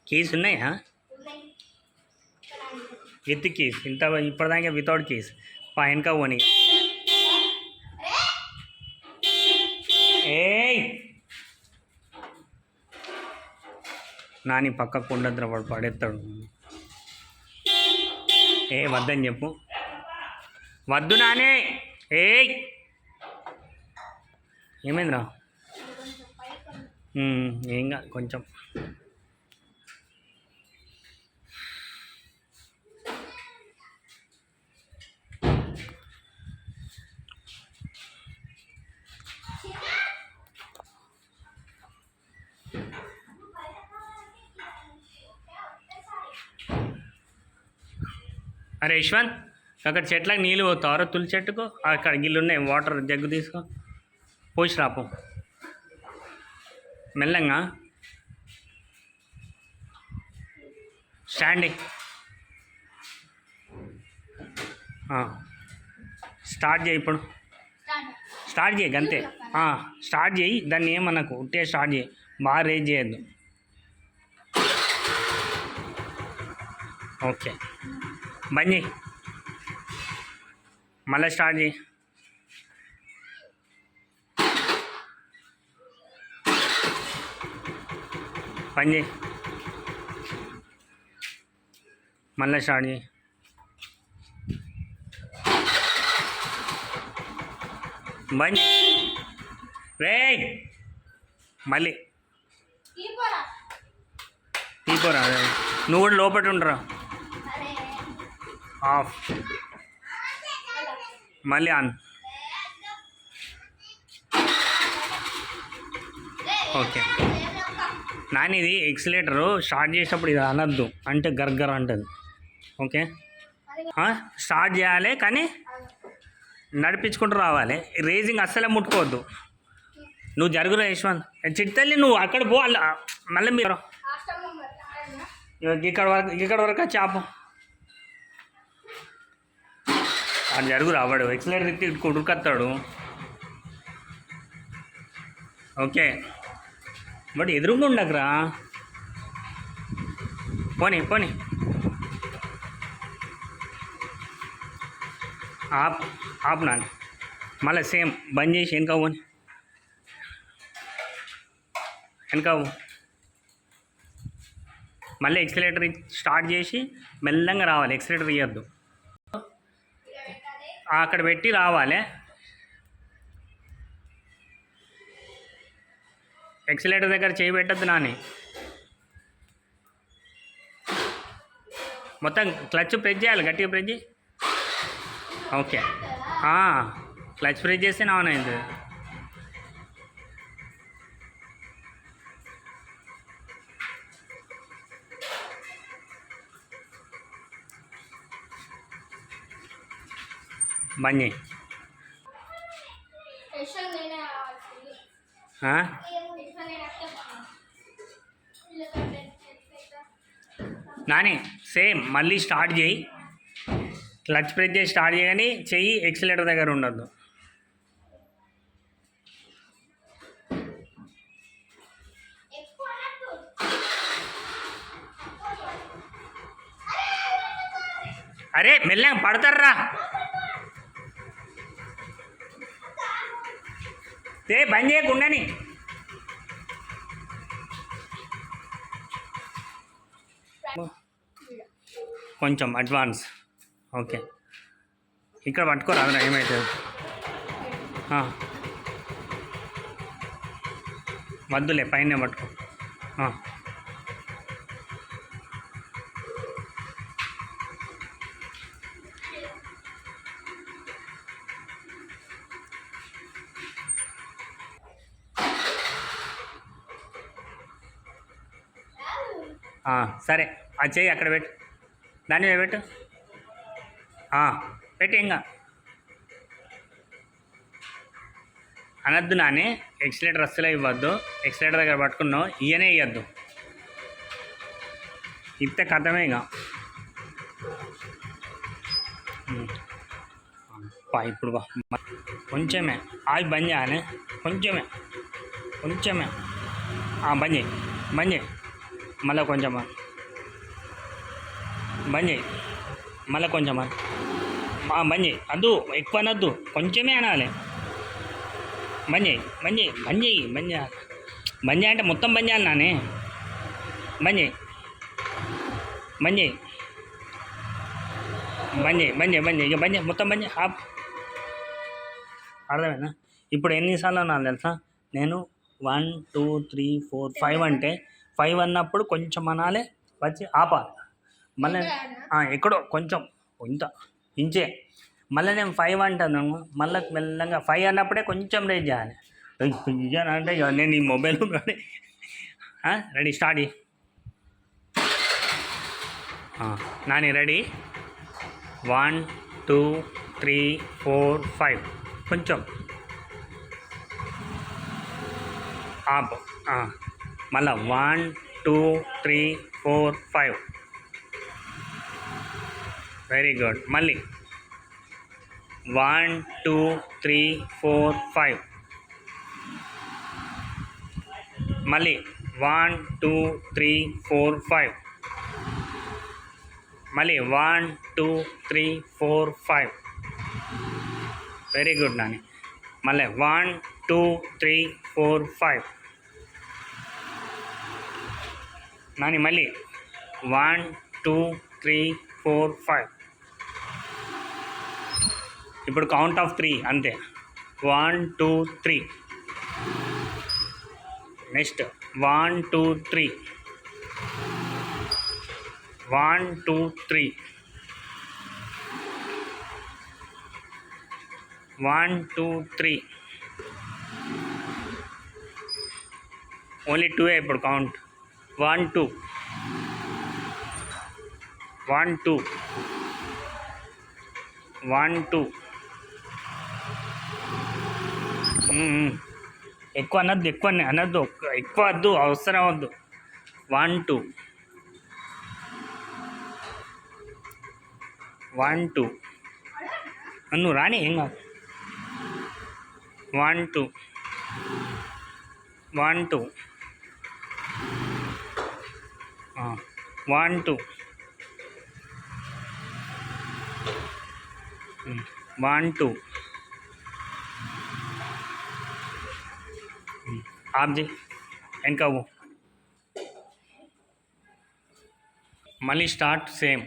Keys ఉన్నాయా? With keys ఇంత ఇప్పటిదాకా వితౌట్ కీస్ వెనక పోనీ. ఏయ్ నాని పక్కకు ఉండద్దురా, వాడు పడేస్తాడు. ఏ వద్దని చెప్పు, వద్దు నానే. ఏయ్ ఏమైందిరా? ఏంగా కొంచెం. అరే యశ్వంత్, అక్కడ చెట్లకు నీళ్ళు పోతారు, తులి చెట్టుకు అక్కడ గిల్లు ఉన్నాయి, వాటర్ జగ్గు తీసుకో పోసి రాపు మెల్లంగా. స్టాండింగ్ స్టార్ట్ చేయి ఇప్పుడు, స్టార్ట్ చేయి అంతే. స్టార్ట్ చేయి, దాన్ని ఏమన్నకు ఉట్టే స్టార్ట్ చేయి, బాగా రేజ్ చేయొద్దు. ఓకే బంద్ చేయి, మళ్ళీ స్టార్ట్ చేయి. బంద్ చేయి, మళ్ళీ స్టార్ట్ చేయి. బంద్ చేయి రే, మళ్ళీ తీపోరా. నువ్వు కూడా లోపల ఉండరా. ఆఫ్, మళ్ళీ ఆన్. ఓకే నాని, ఇది ఎక్సిలేటరు స్టార్ట్ చేసేటప్పుడు ఇది అనద్దు, అంటే గర్గర్ అంటుంది. ఓకే స్టార్ట్ చేయాలి కానీ నడిపించుకుంటూ రావాలి. రేజింగ్ అస్సలే ముట్టుకోవద్దు. నువ్వు జరుగురా యశ్వంత్, చిట్టల్లి నువ్వు అక్కడ పో. మళ్ళీ మీరు ఇక్కడ వరకు చాపు అని జరుగురా. వాడు ఎక్సిలేటర్ తిట్టి ఉడుకొస్తాడు. ఓకే బట్ ఎదురుగా ఉండకరా. పోనీ పోనీ, ఆప్ నాని. మళ్ళీ సేమ్ బంద్ చేసి వెనక పోని, వెనక మళ్ళీ ఎక్సిలేటర్ స్టార్ట్ చేసి మెల్లంగా రావాలి. ఎక్సిలేటర్ ఇవ్వద్దు, అక్కడ పెట్టి రావాలి. ఎక్సిలేటర్ దగ్గర చేయి పెట్టద్దు నాని. మొత్తం క్లచ్ ప్రెస్ చేయాలి, గట్టిగా ప్రెస్ చేయి. ఓకే క్లచ్ ప్రెస్ చేస్తే ఆన్ అయింది. బంద్ చేయి. నాని సేమ్ మళ్ళీ స్టార్ట్ చేయి, క్లచ్ ప్రెస్ చేసి స్టార్ట్ చేయని చెయ్యి ఎక్సిలేటర్ దగ్గర ఉండద్దు. అరే మెల్లగా పడతారా, బంద్ చేయకుండాని. కొంచెం అడ్వాన్స్. ఓకే ఇక్కడ పట్టుకోరా, ఏమవుతుంది వద్దులే, పైన పట్టుకో. సరే అది చెయ్యి, అక్కడ పెట్టు, దాని మీద పెట్టు, పెట్టి. ఇంకా అనద్దు నాని, ఎక్సిలేటర్ అస్సలే ఇవ్వద్దు. ఎక్సిలేటర్ దగ్గర పట్టుకున్నావు, ఇయనే ఇవ్వద్దు. ఇస్తే కథమే ఇక. ఇప్పుడు కొంచెమే ఆగి బంద్ చేయాలి, కొంచెమే కొంచెమే. బంద్ చేయి, బంద్ చేయి. మళ్ళీ కొంచెం బంద్ చేయి, మళ్ళీ కొంచెం బంద్ చేయి, అద్దు ఎక్కువ అనద్దు, కొంచెమే అనాలి. బంద్ చేయి బంద్ చేయి బంద్ చేయి బంద్ చేయాలి, బంద్ చేయాలంటే మొత్తం బంద్ చేయాలి నానే. బంద్ చేయి బంద్ చేయి బంద్ చేయి బంద్ చేయి బంద్ చేయి, ఇక బంద్ చేయి, మొత్తం బంద్ చేయి, ఆప్. అర్థమైనా? ఇప్పుడు ఎన్నిసార్లు అన్నాను తెలుసా నేను? 1 2 3 4 5 అంటే 5 అన్నప్పుడు కొంచెం అనాలి, వచ్చి ఆపాలి. మళ్ళీ ఎక్కడో కొంచెం ఇంత ఇంచే, మళ్ళీ నేను 5 అంటాను, మళ్ళీ మెల్లగా 5 అన్నప్పుడే కొంచెం రేజ్ చేయాలి. అంటే ఇక నేను ఈ మొబైల్ రెడీ స్టార్ట్ చేయి. నాని రెడీ? 1 2 3 4 5 కొంచెం ఆప్. మళ్ళా 1 2 3 4 5 వెరీ గుడ్. మళ్ళీ 1 2 3 4 5 మళ్ళీ 1 2 3 4 5 మళ్ళీ 1 2 3 4 5 వెరీ గుడ్ నాని. మళ్ళీ 1 2 3 4 5 నాని. మళ్ళీ 1 2 3 4 5. ఇప్పుడు కౌంట్ ఆఫ్ 3 అంతే. 1 2 3. నెక్స్ట్ 1 2 3. 1 2 3. 1 2 3. ఓన్లీ 2 ఇప్పుడు కౌంట్. 1 2 1 2 1 2. ఎక్కువ అనద్దు, ఎక్కువ అనద్దు, ఎక్కువ వద్దు, అవసరం వద్దు. 1 2 1 2. నువ్వు రాని ఏం కాదు. 1 2 1 2 1 2 1 2. आप जी వెనక మళ్ళీ స్టార్ట్ సేమ్.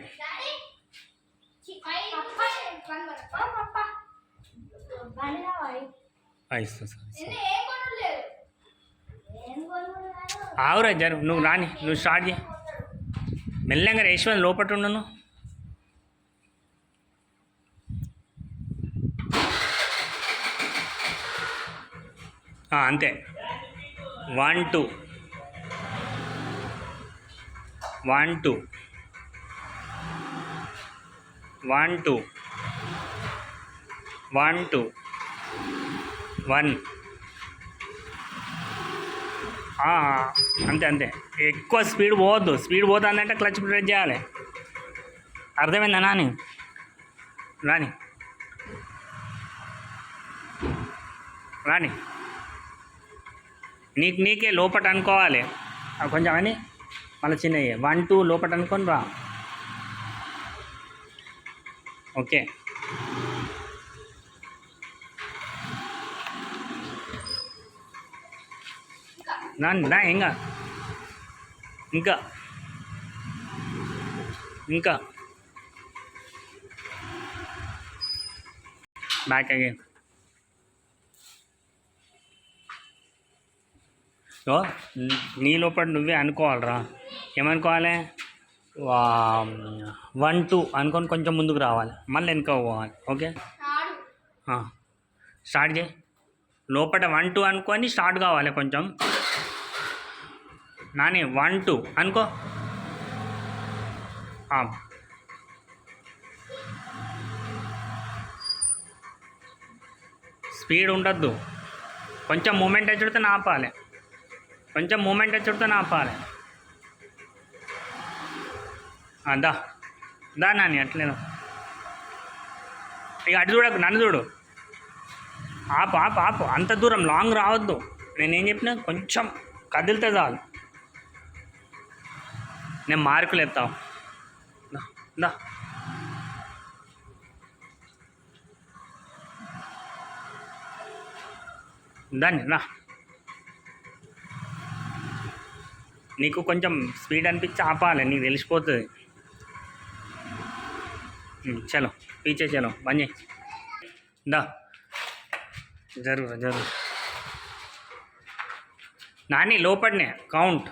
ఆవురా జరు, నువ్వు రాని, నువ్వు స్టార్ట్ చేయి మెల్లగా. రేష్మన్ లోపల ఉండను. అంతే. 1 2 1 2 1 2 1 2 1. అంతే అంతే, ఎక్కువ స్పీడ్ పోవద్దు. స్పీడ్ పోతుందంటే క్లచ్ ప్రెస్ చేయాలి. అర్థమైందా నాని? రాని రాని, నీకే లోపట అనుకోవాలి కొంచెం అని. మళ్ళీ చిన్నవి 1 2 లోపట అనుకొని రా. ఓకే. నా ఇంకా ఇంకా ఇంకా బ్యాక్ అగైన్. సో నీ లోపల నువ్వే అనుకోవాలరా. ఏమనుకోవాలి? 1 2 అనుకొని కొంచెం ముందుకు రావాలి, మళ్ళీ వెనుక పోవాలి. ఓకే, స్టార్ట్ చేయి. లోపల 1 2 అనుకొని స్టార్ట్ కావాలి కొంచెం. నాని 1 2 అనుకో. స్పీడ్ ఉండద్దు, కొంచెం మూమెంట్ వచ్చుడితే ఆపాలి, కొంచెం మూమెంట్ వచ్చుడితే ఆపాలి. దా దా నాని, అట్లేదు. ఇక అటు చూడకు, నన్ను చూడు. ఆపు ఆపు ఆపు, అంత దూరం లాంగ్ రావద్దు. నేనేం చెప్పినా కొంచెం కదిలితే చాలు. నేను మార్కులు ఎత్తావు. దా దాన్ని రా. నీకు కొంచెం స్పీడ్ అనిపించి ఆపాలి, నీకు తెలిసిపోతుంది. చలో పీచే చలో బంద్ చేయి. దా జరుగు జరుగు. నాని లోపడనే కౌంట్.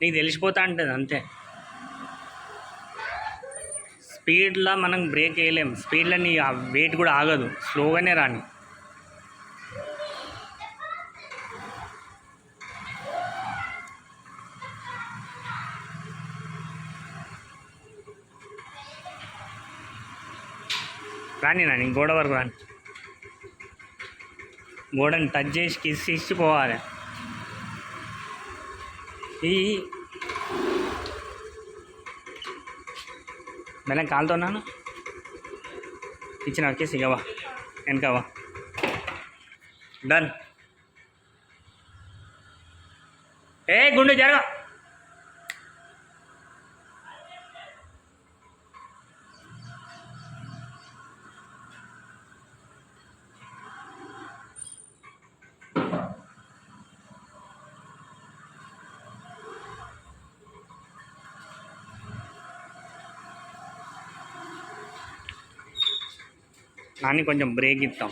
నీకు తెలిసిపోతా ఉంటుంది అంతే. స్పీడ్లో మనం బ్రేక్ వేయలేం, స్పీడ్లో నీ వెయిట్ కూడా ఆగదు, స్లోగానే రాని. రాని నాని గోడ వరకు రాని. గోడని టచ్ చేసి కిస్ ఇచ్చిపోవాలి. ఈ మెల్లగా కాలుతున్నాను. ఇచ్చిన కేసు ఇకవా వెనకవా. డన్. ఏ గుండు జరగ. నాని కొంచెం బ్రేక్ ఇస్తాం.